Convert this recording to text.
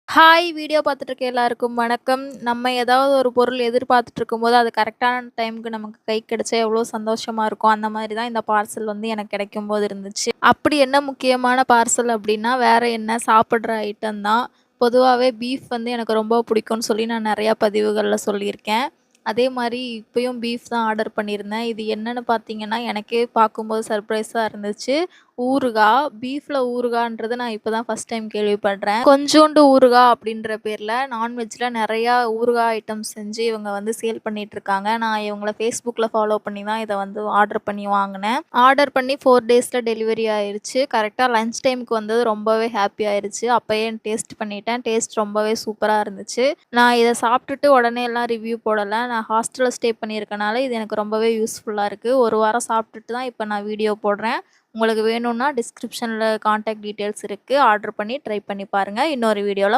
Hi! Video பார்த்துட்டு இருக்க எல்லாருக்கும் வணக்கம். நம்ம ஏதாவது ஒரு பொருள் எதிர்பார்த்துட்டு இருக்கும்போது, அது கரெக்ட்டான டைம்க்கு நமக்கு கை கிடைச்சா எவ்வளோ சந்தோஷமா இருக்கும். அந்த மாரி தான் இந்த பார்சல் வந்து எனக்கு கிடைக்கும்போது இருந்துச்சு. அப்படி என்ன முக்கியமான பார்சல் அப்படின்னா, வேற என்ன சாப்பிடுற ஐட்டம் தான். பொதுவாவே பீஃப் வந்து எனக்கு ரொம்ப பிடிக்கும்னு சொல்லி நான் நெறையா பதிவுகள்ல சொல்லியிருக்கேன். அதே மாரி இப்பயும் பீஃப் தான் ஆர்டர் பண்ணியிருந்தேன். இது என்னன்னு பார்த்தீங்கன்னா, எனக்கே பார்க்கும்போது சர்ப்ரைஸா இருந்துச்சு. ஊறுகாய். பீஃப்ல ஊறுகான்றது நான் இப்ப தான் ஃபர்ஸ்ட் டைம் கேள்விப்படுறேன். கொஞ்சோண்டு ஊறுகாய் அப்படின்ற பேர்ல நான்வெஜ்ல நெறையா ஊறுகாய் ஐட்டம்ஸ் செஞ்சு இவங்க வந்து சேல் பண்ணிட்டுருக்காங்க. நான் இவங்கள Facebookல ஃபாலோ பண்ணி தான் இத வந்து ஆர்டர் பண்ணி வாங்குனேன். ஆர்டர் பண்ணி 4 டேஸ்ல டெலிவரி ஆயிருச்சு. கரெக்ட்டா லஞ்ச் டைம்க்கு வந்தது ரொம்பவே ஹாப்பி ஆயிருச்சு. அப்பயே டேஸ்ட் பண்ணிட்டேன். டேஸ்ட் ரொம்பவே சூப்பரா இருந்துச்சு. நான் இத சாப்பிட்டுட்டு உடனே எல்லாம் ரிவ்யூ போடல. நான் ஹாஸ்டல்ல ஸ்டே பண்ணியிருக்கனால இது எனக்கு ரொம்பவே யூஸ்ஃபுல்லா இருக்கு. 1 வாரம் சாப்பிட்டுட்டு தான் இப்ப நான் வீடியோ போடுறேன். உங்களுக்கு வேணும்னா டிஸ்கிரிப்ஷன்ல கான்டாக்ட் டீட்டெயில்ஸ் இருக்கு. ஆர்டர் பண்ணி ட்ரை பண்ணி பாருங்க. இன்னொரு வீடியோல